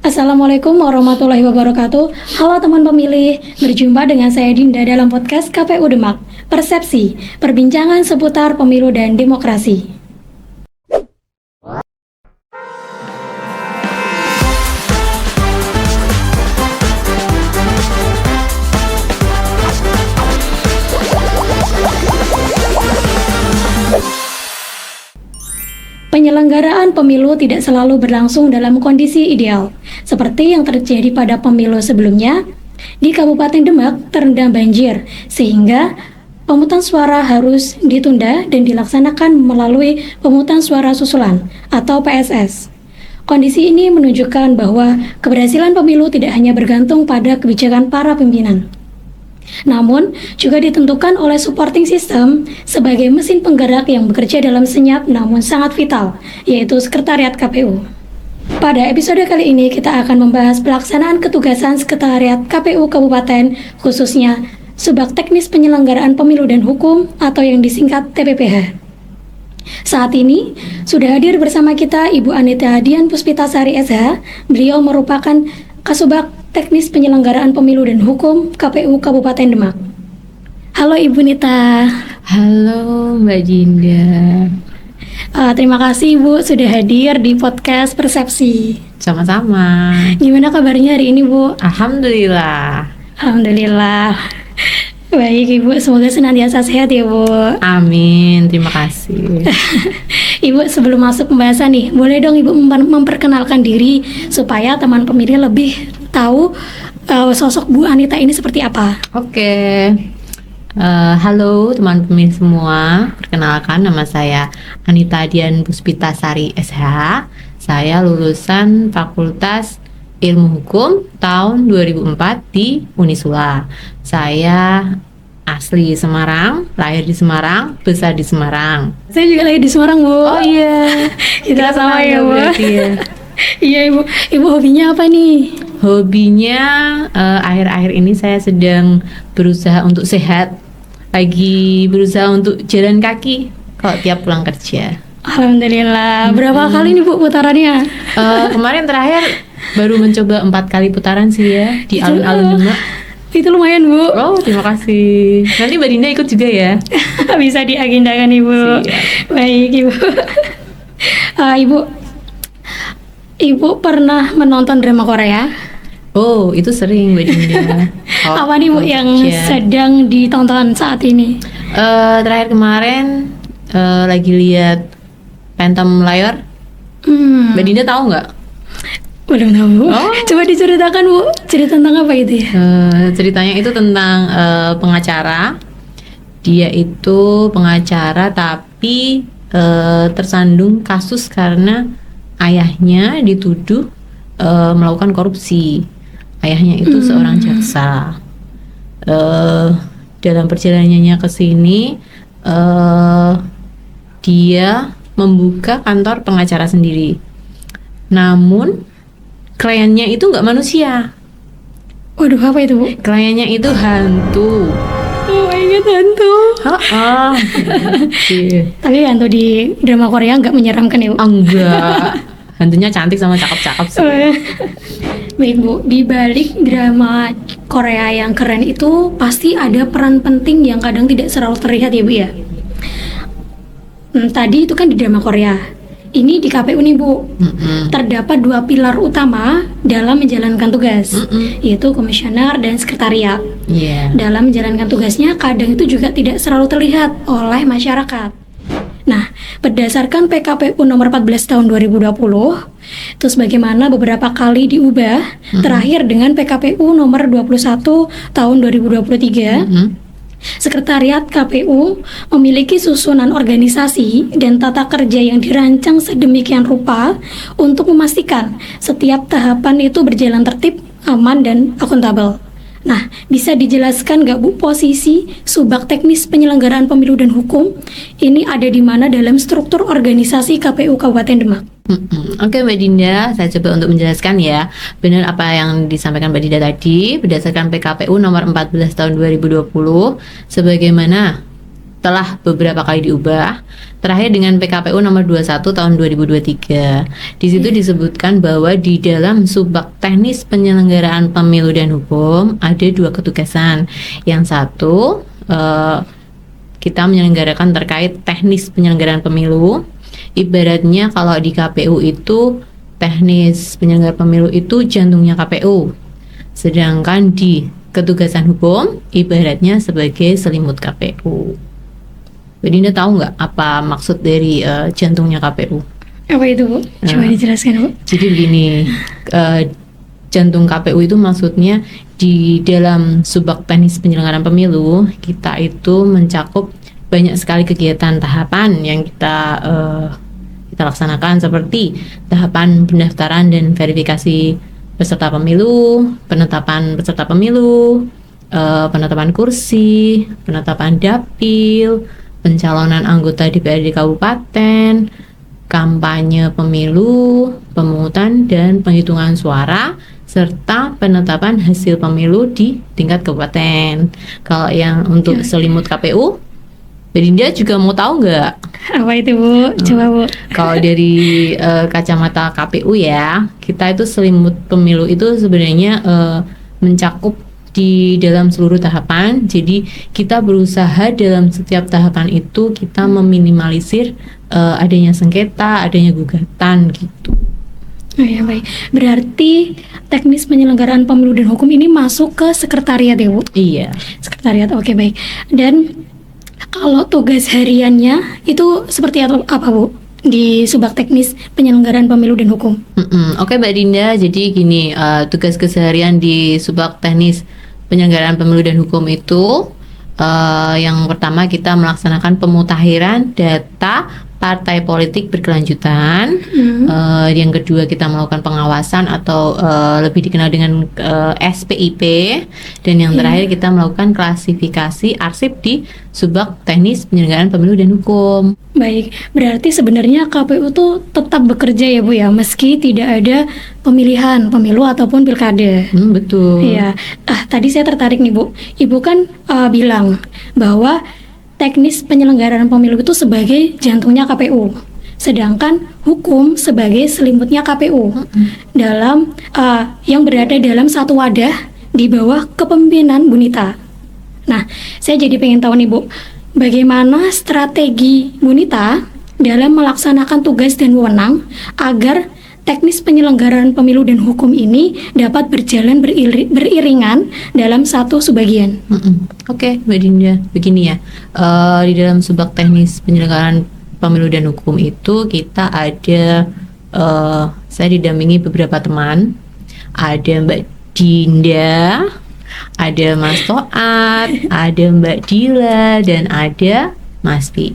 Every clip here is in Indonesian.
Assalamualaikum warahmatullahi wabarakatuh. Halo teman pemilih, berjumpa dengan saya Dinda dalam podcast KPU Demak. Persepsi, perbincangan seputar pemilu dan demokrasi. Penyelenggaraan pemilu tidak selalu berlangsung dalam kondisi ideal. Seperti yang terjadi pada pemilu sebelumnya, di Kabupaten Demak terendam banjir, sehingga pemungutan suara harus ditunda dan dilaksanakan melalui pemungutan suara susulan atau PSS. Kondisi ini menunjukkan bahwa keberhasilan pemilu tidak hanya bergantung pada kebijakan para pimpinan, namun juga ditentukan oleh supporting system sebagai mesin penggerak yang bekerja dalam senyap namun sangat vital, yaitu Sekretariat KPU. Pada episode kali ini kita akan membahas pelaksanaan ketugasan Sekretariat KPU Kabupaten, khususnya Subak Teknis Penyelenggaraan Pemilu dan Hukum atau yang disingkat TPPH. Saat ini sudah hadir bersama kita Ibu Anita Dian Puspitasari SH. Beliau merupakan Kasubag Teknis Penyelenggaraan Pemilu dan Hukum KPU Kabupaten Demak. Halo Ibu Nita. Halo Mbak Dinda. Terima kasih Ibu sudah hadir di podcast Persepsi. Sama-sama. Gimana kabarnya hari ini Bu? Alhamdulillah. Alhamdulillah. Baik Ibu, semoga senantiasa sehat ya Bu. Amin, terima kasih. Ibu sebelum masuk pembahasan nih, boleh dong Ibu memperkenalkan diri supaya teman pemilih lebih tahu sosok Bu Anita ini seperti apa. Oke. Halo teman pemilih semua. Perkenalkan, nama saya Anita Dian Puspitasari SH. Saya lulusan Fakultas Ilmu Hukum tahun 2004 di Unisula. Saya asli Semarang, lahir di Semarang, besar di Semarang. Saya juga lahir di Semarang Bu. Oh iya, Kita sama ya Bu. Ya. Iya Ibu. Ibu hobinya apa nih? Hobinya akhir-akhir ini saya sedang berusaha untuk sehat. Lagi berusaha untuk jalan kaki kalau tiap pulang kerja. Alhamdulillah. Berapa kali nih Bu putarannya? Kemarin terakhir baru mencoba 4 kali putaran sih ya di alun-alun Demak. Itu lumayan Bu. Oh, terima kasih. Nanti Mbak Dinda ikut juga ya. Bisa diagendakan Ibu. Siap. Baik Ibu. Ibu pernah menonton drama Korea? Oh, itu sering Mbak Dinda. Apa nih Bu yang sedang ditonton saat ini? Terakhir kemarin lagi lihat Phantom Layar. Mbak Dinda tahu nggak? Belum tahu Bu. Oh. Coba diceritakan Bu. Cerita tentang apa itu ya? Ceritanya itu tentang pengacara. Dia itu pengacara tapi tersandung kasus karena ayahnya dituduh melakukan korupsi. Ayahnya itu seorang jaksa. Dalam perjalanannya ke sini, dia membuka kantor pengacara sendiri. Namun kliennya itu nggak manusia. Waduh, apa itu Bu? Kliennya itu hantu. Oh my god, hantu. Iya. Tapi hantu di drama Korea nggak menyeramkan ya Bu? Enggak. Hantunya cantik sama cakep-cakep sih. Baik Bu, di balik drama Korea yang keren itu pasti ada peran penting yang kadang tidak selalu terlihat ya Bu ya. Tadi itu kan di drama Korea. Ini di KPU nih Bu. Terdapat 2 pilar utama dalam menjalankan tugas, yaitu komisioner dan sekretariat. Iya. Dalam menjalankan tugasnya kadang itu juga tidak selalu terlihat oleh masyarakat. Nah, berdasarkan PKPU nomor 14 tahun 2020, terus bagaimana beberapa kali diubah, terakhir dengan PKPU nomor 21 tahun 2023, Sekretariat KPU memiliki susunan organisasi dan tata kerja yang dirancang sedemikian rupa untuk memastikan setiap tahapan itu berjalan tertib, aman, dan akuntabel. Nah, bisa dijelaskan nggak Bu posisi Subak Teknis Penyelenggaraan Pemilu dan Hukum ini ada di mana dalam struktur organisasi KPU Kabupaten Demak? Oke Mbak Dinda, saya coba untuk menjelaskan ya. Benar apa yang disampaikan Mbak Dinda tadi, berdasarkan PKPU nomor 14 tahun 2020, sebagaimana telah beberapa kali diubah. Terakhir dengan PKPU nomor 21 tahun 2023. Di situ disebutkan bahwa di dalam subbak teknis penyelenggaraan pemilu dan hukum ada 2 ketugasan. Yang satu kita menyelenggarakan terkait teknis penyelenggaraan pemilu. Ibaratnya kalau di KPU itu teknis penyelenggara pemilu itu jantungnya KPU. Sedangkan di ketugasan hukum ibaratnya sebagai selimut KPU. Mbak Dinda tahu nggak apa maksud dari jantungnya KPU? Apa itu, Bu? Coba dijelaskan, Bu. Jadi begini, jantung KPU itu maksudnya di dalam subbak teknis penyelenggaraan pemilu kita itu mencakup banyak sekali kegiatan tahapan yang kita laksanakan, seperti tahapan pendaftaran dan verifikasi peserta pemilu, penetapan peserta pemilu, penetapan kursi, penetapan dapil, pencalonan anggota DPRD kabupaten, kampanye pemilu, pemungutan dan penghitungan suara, serta penetapan hasil pemilu di tingkat kabupaten. Kalau yang untuk selimut KPU, Mbak Dinda juga mau tahu nggak? Apa itu, Bu? Coba, Bu. Kalau dari kacamata KPU ya, kita itu selimut pemilu itu sebenarnya mencakup di dalam seluruh tahapan. Jadi kita berusaha dalam setiap tahapan itu kita meminimalisir adanya sengketa, adanya gugatan gitu. Oh ya, baik. Berarti teknis penyelenggaraan pemilu dan hukum ini masuk ke sekretariat ya, Bu? Iya. Sekretariat, oke, baik. Dan kalau tugas hariannya itu seperti apa, Bu? Di subbak teknis penyelenggaraan pemilu dan hukum. Oke, Mbak Dinda. Jadi gini, tugas keseharian di subbak teknis penyelenggaraan pemilu dan hukum itu yang pertama kita melaksanakan pemutakhiran data partai politik berkelanjutan. Yang kedua kita melakukan pengawasan atau lebih dikenal dengan SPIP, dan yang terakhir kita melakukan klasifikasi arsip di subbak teknis penyelenggaraan pemilu dan hukum. Baik, berarti sebenarnya KPU tuh tetap bekerja ya, Bu ya, meski tidak ada pemilihan pemilu ataupun pilkada. Betul. Iya. Tadi saya tertarik nih, Bu. Ibu kan bilang bahwa teknis penyelenggaraan pemilu itu sebagai jantungnya KPU, sedangkan hukum sebagai selimutnya KPU dalam yang berada dalam satu wadah di bawah kepemimpinan Bu Nita. Nah, saya jadi pengen tahu nih, Bu, bagaimana strategi Bu Nita dalam melaksanakan tugas dan wewenang agar teknis penyelenggaraan pemilu dan hukum ini dapat berjalan beriringan dalam satu subbagian. Oke, Mbak Dinda, begini ya. Di dalam subbak teknis penyelenggaraan pemilu dan hukum itu kita ada, saya didampingi beberapa teman. Ada Mbak Dinda, ada Mas Toat, ada Mbak Dila, dan ada Mas Pi.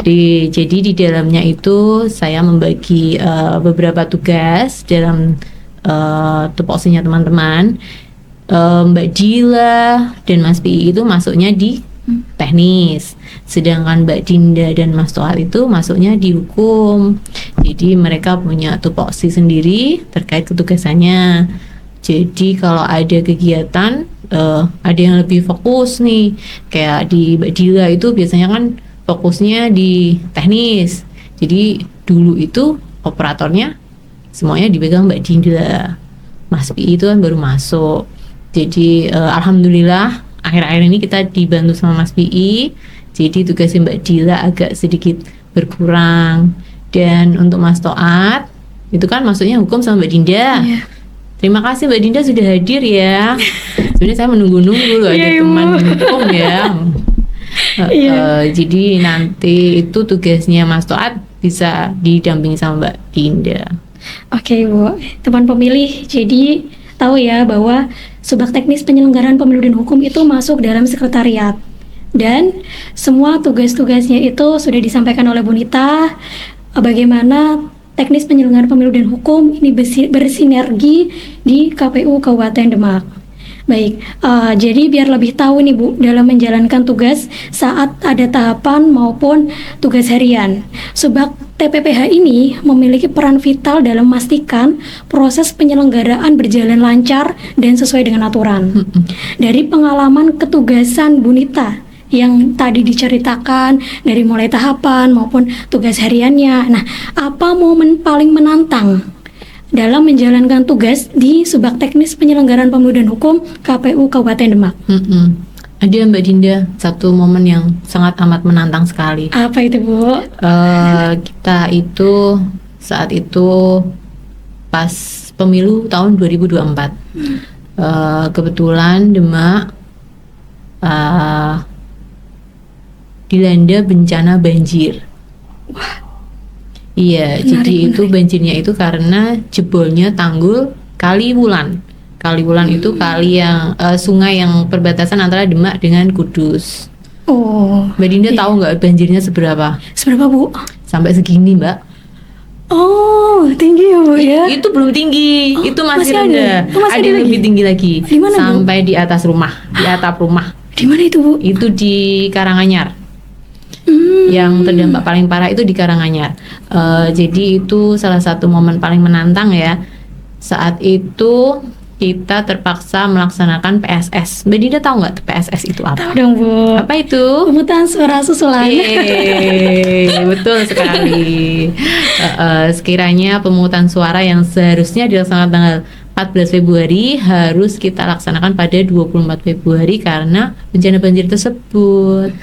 Jadi di dalamnya itu saya membagi beberapa tugas dalam tupoksinya teman-teman. Mbak Dila dan Mas Pi itu masuknya di teknis, sedangkan Mbak Dinda dan Mas Toat itu masuknya di hukum. Jadi mereka punya tupoksi sendiri terkait ketugasannya. Jadi kalau ada kegiatan ada yang lebih fokus nih, kayak di Mbak Dila itu biasanya kan fokusnya di teknis. Jadi dulu itu operatornya semuanya dipegang Mbak Dinda. Mas Pi itu kan baru masuk. Jadi alhamdulillah akhir-akhir ini kita dibantu sama Mas Pi. Jadi tugasnya Mbak Dila agak sedikit berkurang. Dan untuk Mas Toat itu kan maksudnya hukum sama Mbak Dinda. Iya. Terima kasih Mbak Dinda sudah hadir ya. Sebenarnya saya menunggu-nunggu loh ada teman hukum ya. Jadi nanti itu tugasnya Mas Toat bisa didampingi sama Mbak Dinda. Oke, Bu, teman pemilih, jadi tahu ya bahwa subbak teknis penyelenggaraan pemilu dan hukum itu masuk dalam sekretariat, dan semua tugas-tugasnya itu sudah disampaikan oleh Bu Nita. Bagaimana teknis penyelenggaraan pemilu dan hukum ini bersinergi di KPU Kabupaten Demak. Baik, jadi biar lebih tahu nih, Bu, dalam menjalankan tugas saat ada tahapan maupun tugas harian, subbak TPPH ini memiliki peran vital dalam memastikan proses penyelenggaraan berjalan lancar dan sesuai dengan aturan. Dari pengalaman ketugasan Bu Nita yang tadi diceritakan dari mulai tahapan maupun tugas hariannya. Nah, apa momen paling menantang dalam menjalankan tugas di Subak Teknis Penyelenggaraan Pemilu dan Hukum KPU Kabupaten Demak? Ada Mbak Dinda satu momen yang sangat amat menantang sekali. Apa itu, Bu? Kita itu saat itu pas pemilu tahun 2024. Kebetulan Demak dilanda bencana banjir. Iya, Menarik, jadi itu menarik. banjirnya itu karena jebolnya tanggul Kaliwulan. Kaliwulan itu kali yang sungai yang perbatasan antara Demak dengan Kudus. Oh, Mbak Dinda iya. tahu nggak banjirnya seberapa? Seberapa, Bu? Sampai segini, Mbak. Oh, tinggi ya, Bu ya? Itu belum tinggi, Oh, itu masih masih ada? rendah. Oh, masih Ada ada yang lagi? lebih tinggi lagi. Di mana, Bu? Sampai di atas rumah, di atap rumah. Di mana itu, Bu? Itu di Karanganyar. Hmm. Yang terdampak paling parah itu di Karanganyar. Jadi itu salah satu momen paling menantang ya. Saat itu kita terpaksa melaksanakan PSS. Mbak Dinda tahu nggak PSS itu Tahu apa? dong, Bu. Apa itu? Pemungutan suara susulan. Betul sekali. Sekiranya pemungutan suara yang seharusnya dilaksanakan tanggal 14 Februari harus kita laksanakan pada 24 Februari karena bencana banjir tersebut.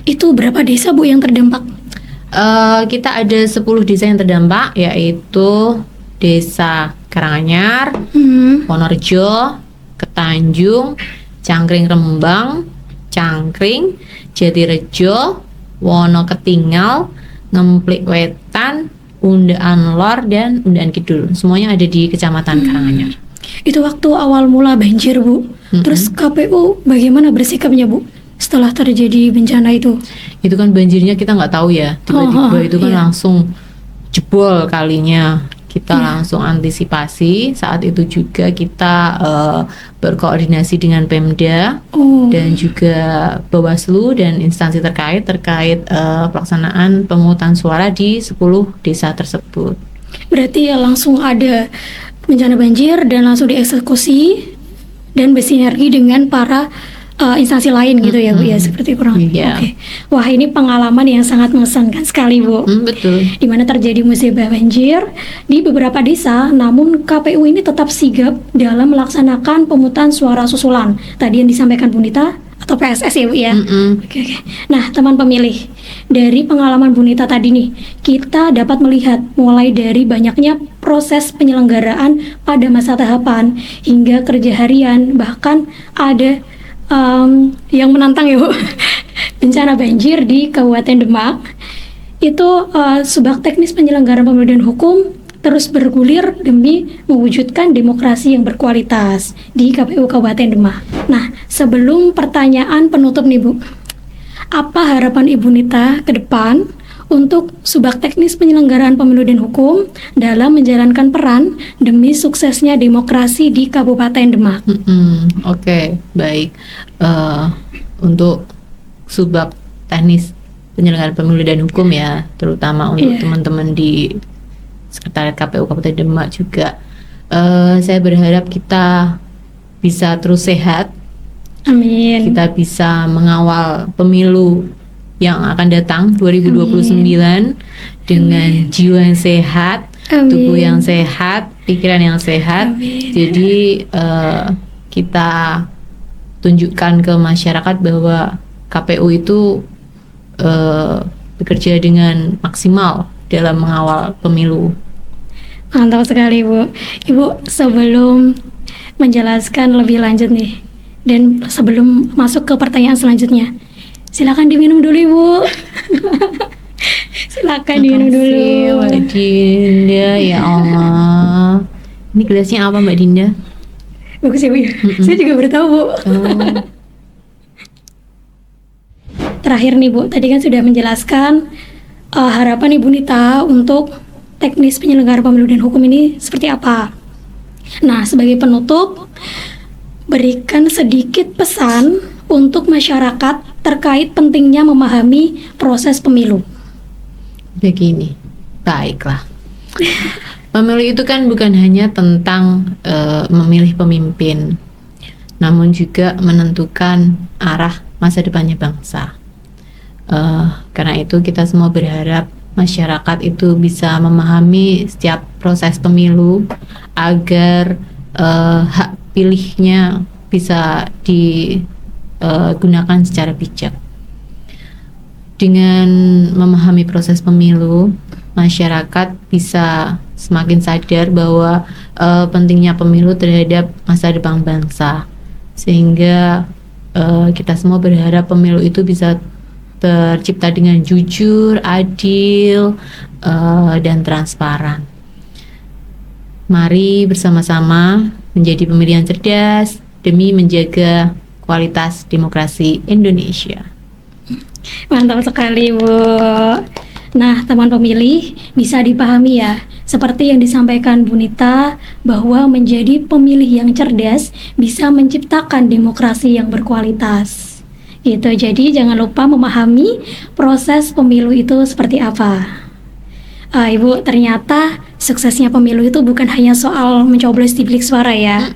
Itu berapa desa, Bu, yang terdampak? Kita ada 10 desa yang terdampak, yaitu Desa Karanganyar, Wonorejo, Ketanjung, Cangkring Rembang, Cangkring, Jatirejo, Wonoketingal, Ngemplik Wetan, Undaan Lor, dan Undaan Kidul. Semuanya ada di Kecamatan Karanganyar. Itu waktu awal mula banjir, Bu. Terus KPU bagaimana bersikapnya, Bu, setelah terjadi bencana itu? Itu kan banjirnya kita nggak tahu ya, tiba-tiba itu kan iya. langsung jebol kalinya. Kita langsung antisipasi. Saat itu juga kita berkoordinasi dengan Pemda Oh, dan juga Bawaslu dan instansi terkait pelaksanaan pemungutan suara di 10 desa tersebut. berarti ya langsung ada bencana banjir dan langsung dieksekusi dan bersinergi dengan para instansi lain gitu ya, Bu ya, seperti kurang lebih. Iya. Oke. Wah, ini pengalaman yang sangat mengesankan sekali, Bu. Betul. Di mana terjadi musibah banjir di beberapa desa, namun KPU ini tetap sigap dalam melaksanakan pemungutan suara susulan. Tadi yang disampaikan Bu Nita atau PSS ya, Bu ya. Oke, oke. Nah, teman pemilih, dari pengalaman Bu Nita tadi nih, kita dapat melihat mulai dari banyaknya proses penyelenggaraan pada masa tahapan hingga kerja harian, bahkan ada yang menantang ya, Bu. Bencana banjir di Kabupaten Demak. Itu Subak Teknis Penyelenggaraan Pemilu dan Hukum terus bergulir demi mewujudkan demokrasi yang berkualitas di KPU Kabupaten Demak. Nah, sebelum pertanyaan penutup nih, Bu, apa harapan Ibu Nita ke depan untuk Subak Teknis Penyelenggaraan Pemilu dan Hukum dalam menjalankan peran demi suksesnya demokrasi di Kabupaten Demak? Oke, baik. Untuk Subak Teknis Penyelenggaraan Pemilu dan Hukum ya, terutama untuk Iya. teman-teman di Sekretariat KPU Kabupaten Demak juga, saya berharap kita bisa terus sehat, Amin. kita bisa mengawal pemilu yang akan datang 2029 dengan jiwa yang sehat, Amin. tubuh yang sehat, pikiran yang sehat. Amin. Jadi kita tunjukkan ke masyarakat bahwa KPU itu bekerja dengan maksimal dalam mengawal pemilu. Mantap sekali, Bu. Ibu, sebelum menjelaskan lebih lanjut nih, dan sebelum masuk ke pertanyaan selanjutnya, silakan diminum dulu, Ibu. Silakan diminum dulu. Makasih, Mbak Dinda, ya Allah. Ini gelasnya apa, Mbak Dinda? Bagus ya, Bu. Saya juga baru tahu, Bu. Oh, Terakhir nih, Bu, tadi kan sudah menjelaskan harapan Ibu Nita untuk teknis penyelenggara pemilu dan hukum ini seperti apa. Nah, sebagai penutup, berikan sedikit pesan untuk masyarakat terkait pentingnya memahami proses pemilu. begini, baiklah. Pemilu itu kan bukan hanya tentang memilih pemimpin, namun juga menentukan arah masa depannya bangsa. Karena itu kita semua berharap masyarakat itu bisa memahami setiap proses pemilu agar hak pilihnya bisa digunakan secara bijak. Dengan memahami proses pemilu, masyarakat bisa semakin sadar bahwa pentingnya pemilu terhadap masa depan bangsa, sehingga kita semua berharap pemilu itu bisa tercipta dengan jujur, adil, dan transparan. Mari bersama-sama menjadi pemilihan cerdas demi menjaga kualitas demokrasi Indonesia. Mantap sekali, Bu. Nah, teman pemilih, bisa dipahami ya, seperti yang disampaikan Bu Nita, bahwa menjadi pemilih yang cerdas bisa menciptakan demokrasi yang berkualitas. Gitu, jadi jangan lupa memahami proses pemilu itu seperti apa. Ibu, ternyata suksesnya pemilu itu bukan hanya soal mencoblos di bilik suara ya,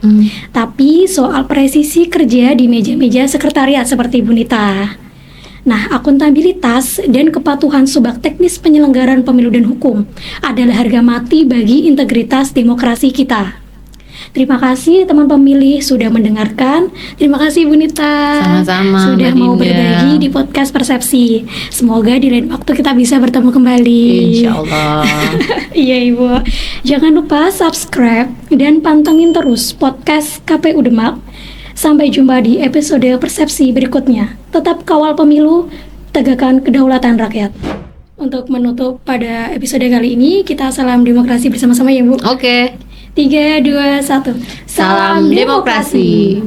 tapi soal presisi kerja di meja-meja sekretariat seperti Bu Nita. Nah, akuntabilitas dan kepatuhan subak teknis penyelenggaraan pemilu dan hukum adalah harga mati bagi integritas demokrasi kita. Terima kasih teman pemilih sudah mendengarkan. Terima kasih Bu Nita. Sama-sama, sudah Mbak mau Dinda. berbagi di podcast Persepsi. Semoga di lain waktu kita bisa bertemu kembali. Insya Allah. Iya Ibu. Jangan lupa subscribe dan pantengin terus podcast KPU Demak. Sampai jumpa di episode Persepsi berikutnya. Tetap kawal pemilu, tegakkan kedaulatan rakyat. Untuk menutup pada episode kali ini, kita salam demokrasi bersama-sama ya Bu. Oke. 3, 2, 1. Salam demokrasi.